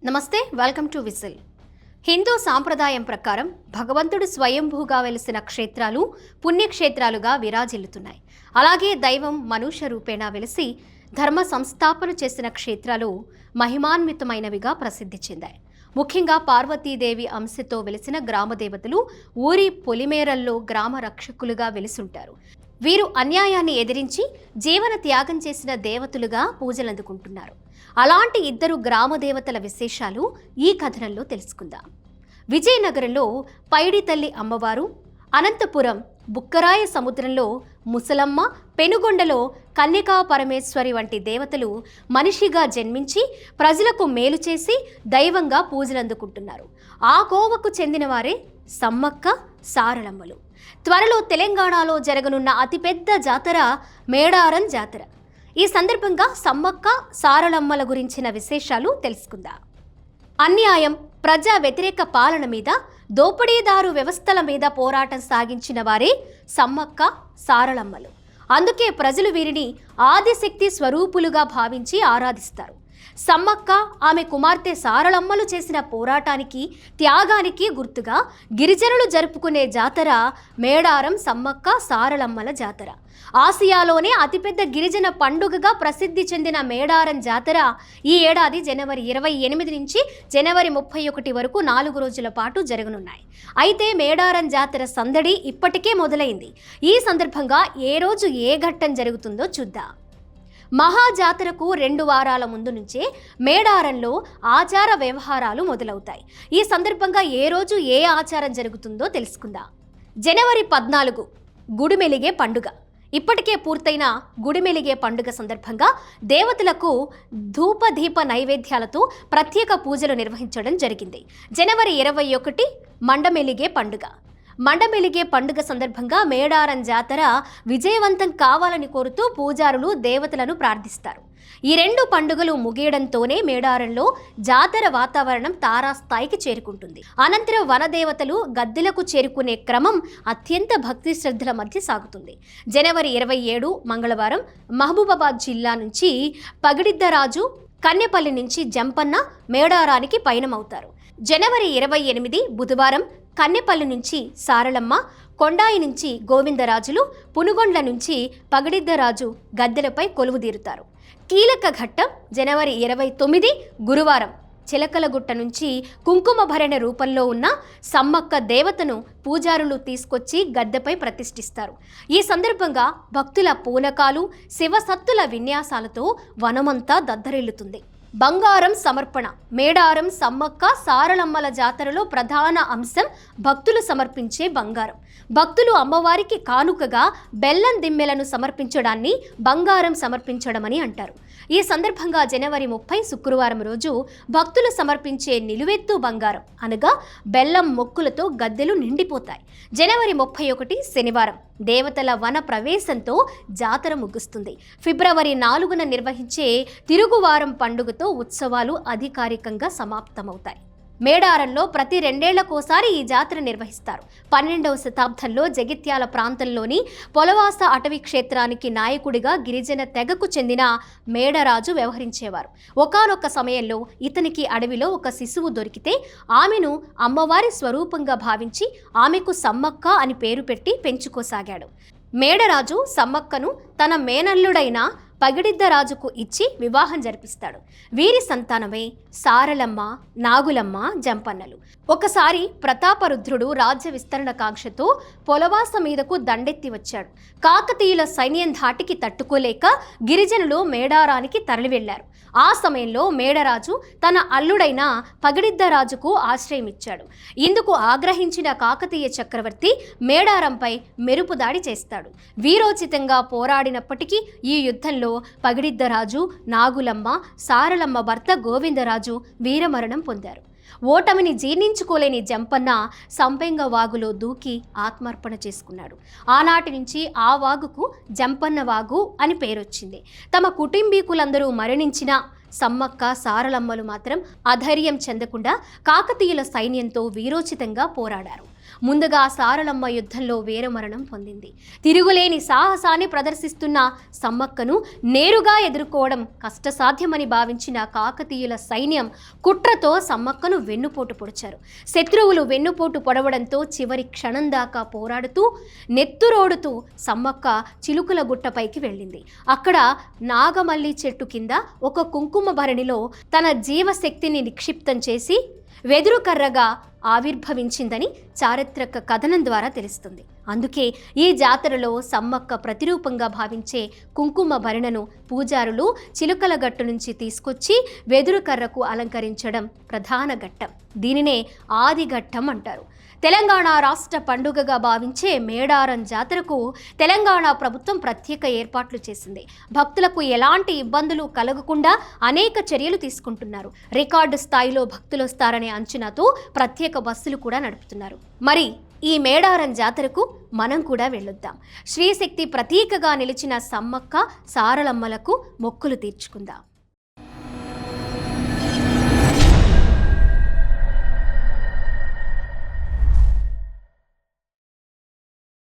నమస్తే, welcome to whistle. Hindu సాంప్రదాయం ప్రకారం భగవంతుడు స్వయంభూగా వెలిసిన క్షేత్రాలు పుణ్యక్షేత్రాలుగా విరాజిల్లుతున్నాయి. అలాగే దైవం మనుష్య రూపేణా వెలిసి ధర్మ సంస్థాపన చేసిన క్షేత్రాలు మహిమాన్వితమైనవిగా ప్రసిద్ధి చెందాయి. ముఖ్యంగా పార్వతీదేవి అంశతో వెలిసిన గ్రామదేవతలు ఊరి పొలిమేరల్లో గ్రామ రక్షకులుగా వెలిసుంటారు. వీరు అన్యాయాన్ని ఎదిరించి జీవన త్యాగం చేసిన దేవతలుగా పూజలందుకుంటున్నారు. అలాంటి ఇద్దరు గ్రామదేవతల విశేషాలు ఈ కథనంలో తెలుసుకుందాం. విజయనగరంలో పైడి తల్లి అమ్మవారు, అనంతపురం బుక్కరాయ సముద్రంలో ముసలమ్మ, పెనుగొండలో కన్యకా పరమేశ్వరి వంటి దేవతలు మనిషిగా జన్మించి ప్రజలకు మేలు చేసి దైవంగా పూజలందుకుంటున్నారు. ఆ కోవకు చెందిన వారే సమ్మక్క సారలమ్మలు. త్వరలో తెలంగాణలో జరగనున్న అతిపెద్ద జాతర మేడారం జాతర. ఈ సందర్భంగా సమ్మక్క సారలమ్మల గురించిన విశేషాలు తెలుసుకుందాం. అన్యాయం, ప్రజా వ్యతిరేక పాలన మీద, దోపిడీదారు వ్యవస్థల మీద పోరాటం సాగించిన వారే సమ్మక్క సారలమ్మలు. అందుకే ప్రజలు వీరిని ఆదిశక్తి స్వరూపులుగా భావించి ఆరాధిస్తారు. సమ్మక్క, ఆమె కుమార్తె సారలమ్మలు చేసిన పోరాటానికి, త్యాగానికి గుర్తుగా గిరిజనులు జరుపుకునే జాతర మేడారం సమ్మక్క సారలమ్మల జాతర. ఆసియాలోనే అతిపెద్ద గిరిజన పండుగగా ప్రసిద్ధి చెందిన మేడారం జాతర ఈ ఏడాది జనవరి 28 నుంచి జనవరి 31 వరకు 4 రోజుల పాటు జరగనున్నాయి. అయితే మేడారం జాతర సందడి ఇప్పటికే మొదలైంది. ఈ సందర్భంగా ఏ రోజు ఏ ఘట్టం జరుగుతుందో చూద్దాం. మహాజాతరకు 2 వారాల ముందు నుంచే మేడారంలో ఆచార వ్యవహారాలు మొదలవుతాయి. ఈ సందర్భంగా ఏ రోజు ఏ ఆచారం జరుగుతుందో తెలుసుకుందాం. జనవరి 14 గుడిమెలిగే పండుగ. ఇప్పటికే పూర్తయిన గుడిమెలిగే పండుగ సందర్భంగా దేవతలకు ధూపదీప నైవేద్యాలతో ప్రత్యేక పూజలు నిర్వహించడం జరిగింది. జనవరి 21 మండమెలిగే పండుగ. మండమెలిగే పండుగ సందర్భంగా మేడారం జాతర విజయవంతం కావాలని కోరుతూ పూజారులు దేవతలను ప్రార్థిస్తారు. ఈ 2 పండుగలు ముగియడంతోనే మేడారంలో జాతర వాతావరణం తారాస్థాయికి చేరుకుంటుంది. అనంతరం వనదేవతలు గద్దెలకు చేరుకునే క్రమం అత్యంత భక్తి శ్రద్ధల మధ్య సాగుతుంది. జనవరి 27 మంగళవారం మహబూబాబాద్ జిల్లా నుంచి పగిడిద్దరాజు, కన్నెపల్లి నుంచి జంపన్న మేడారానికి పయనమవుతారు. జనవరి 28 బుధవారం కన్నెపల్లి నుంచి సారలమ్మ, కొండాయి నుంచి గోవిందరాజులు, పునుగొండ్ల నుంచి పగిడిద్దరాజు గద్దెలపై కొలువుదీరుతారు. కీలక ఘట్టం జనవరి 29 గురువారం చిలకలగుట్ట నుంచి కుంకుమ భరణ రూపంలో ఉన్న సమ్మక్క దేవతను పూజారులు తీసుకొచ్చి గద్దెపై ప్రతిష్ఠిస్తారు. ఈ సందర్భంగా భక్తుల పూనకాలు, శివసత్తుల విన్యాసాలతో వనమంతా దద్దరిల్లుతుంది. బంగారం సమర్పణ. మేడారం సమ్మక్క సారలమ్మల జాతరలో ప్రధాన అంశం భక్తులు సమర్పించే బంగారం. భక్తులు అమ్మవారికి కానుకగా బెల్లం దిమ్మెలను సమర్పించడాన్ని బంగారం సమర్పించడమని అంటారు. ఈ సందర్భంగా జనవరి 30 శుక్రవారం రోజు భక్తులు సమర్పించే నిలువెత్తు బంగారం అనగా బెల్లం మొక్కులతో గద్దెలు నిండిపోతాయి. జనవరి 31 శనివారం దేవతల వన ప్రవేశంతో జాతర ముగుస్తుంది. ఫిబ్రవరి 4న నిర్వహించే తిరుగువారం పండుగతో ఉత్సవాలు అధికారికంగా సమాప్తమవుతాయి. మేడారంలో ప్రతి 2 ఏళ్లకోసారి ఈ జాతర నిర్వహిస్తారు. 12వ శతాబ్దంలో జగిత్యాల ప్రాంతంలోని పొలవాస అటవీ క్షేత్రానికి నాయకుడిగా గిరిజన తెగకు చెందిన మేడరాజు వ్యవహరించేవారు. ఒకానొక సమయంలో ఇతనికి అడవిలో ఒక శిశువు దొరికితే ఆమెను అమ్మవారి స్వరూపంగా భావించి ఆమెకు సమ్మక్క అని పేరు పెట్టి పెంచుకోసాగాడు. మేడరాజు సమ్మక్కను తన మేనల్లుడైన పగిడిద్దరాజుకు ఇచ్చి వివాహం జరిపిస్తాడు. వీరి సంతానమే సారలమ్మ, నాగులమ్మ, జంపన్నలు. ఒకసారి ప్రతాపరుద్రుడు రాజ్య విస్తరణ కాంక్షతో పొలవాస మీదకు దండెత్తి వచ్చాడు. కాకతీయుల సైన్యం ధాటికి తట్టుకోలేక గిరిజనులు మేడారానికి తరలి వెళ్లారు. ఆ సమయంలో మేడరాజు తన అల్లుడైన పగిడిద్దరాజుకు ఆశ్రయమిచ్చాడు. ఇందుకు ఆగ్రహించిన కాకతీయ చక్రవర్తి మేడారంపై మెరుపుదాడి చేస్తాడు. వీరోచితంగా పోరాడినప్పటికీ ఈ యుద్ధంలో పగిడిద్దరాజు, నాగులమ్మ, సారలమ్మ భర్త గోవిందరాజు వీరమరణం పొందారు. ఓటమిని జీర్ణించుకోలేని జంపన్న సంపెంగ వాగులో దూకి ఆత్మార్పణ చేసుకున్నాడు. ఆనాటి నుంచి ఆ వాగుకు జంపన్న వాగు అని పేరొచ్చింది. తమ కుటుంబీకులందరూ మరణించిన సమ్మక్క సారలమ్మలు మాత్రం అధైర్యం చెందకుండా కాకతీయుల సైన్యంతో వీరోచితంగా పోరాడారు. ముందుగా సారలమ్మ యుద్ధంలో వీరమరణం పొందింది. తిరుగులేని సాహసాన్ని ప్రదర్శిస్తున్న సమ్మక్కను నేరుగా ఎదుర్కోవడం కష్టసాధ్యమని భావించిన కాకతీయుల సైన్యం కుట్రతో సమ్మక్కను వెన్నుపోటు పొడిచారు. శత్రువులు వెన్నుపోటు పొడవడంతో చివరి క్షణం దాకా పోరాడుతూ నెత్తురోడుతూ సమ్మక్క చిలుకల గుట్టపైకి వెళ్ళింది. అక్కడ నాగమల్లి చెట్టు కింద ఒక కుంకుమ భరణిలో తన జీవశక్తిని నిక్షిప్తం చేసి వెదురు కర్రగా ఆవిర్భవించిందని చారిత్రక కథనం ద్వారా తెలుస్తుంది. అందుకే ఈ జాతరలో సమ్మక్క ప్రతిరూపంగా భావించే కుంకుమ భరణను పూజారులు చిలుకల గట్టు నుంచి తీసుకొచ్చి వెదురు కర్రకు అలంకరించడం ప్రధాన ఘట్టం. దీనినే ఆదిఘట్టం అంటారు. తెలంగాణ రాష్ట్ర పండుగగా భావించే మేడారం జాతరకు తెలంగాణ ప్రభుత్వం ప్రత్యేక ఏర్పాట్లు చేసింది. భక్తులకు ఎలాంటి ఇబ్బందులు కలగకుండా అనేక చర్యలు తీసుకుంటున్నారు. రికార్డు స్థాయిలో భక్తులు వస్తారనే అంచనాతో ప్రత్యేక బస్సులు కూడా నడుపుతున్నారు. మరి ఈ మేడారం జాతరకు మనం కూడా వెళ్ళొద్దాం. శ్రీశక్తి ప్రతీకగా నిలిచిన సమ్మక్క సారలమ్మలకు మొక్కులు తీర్చుకుందాం.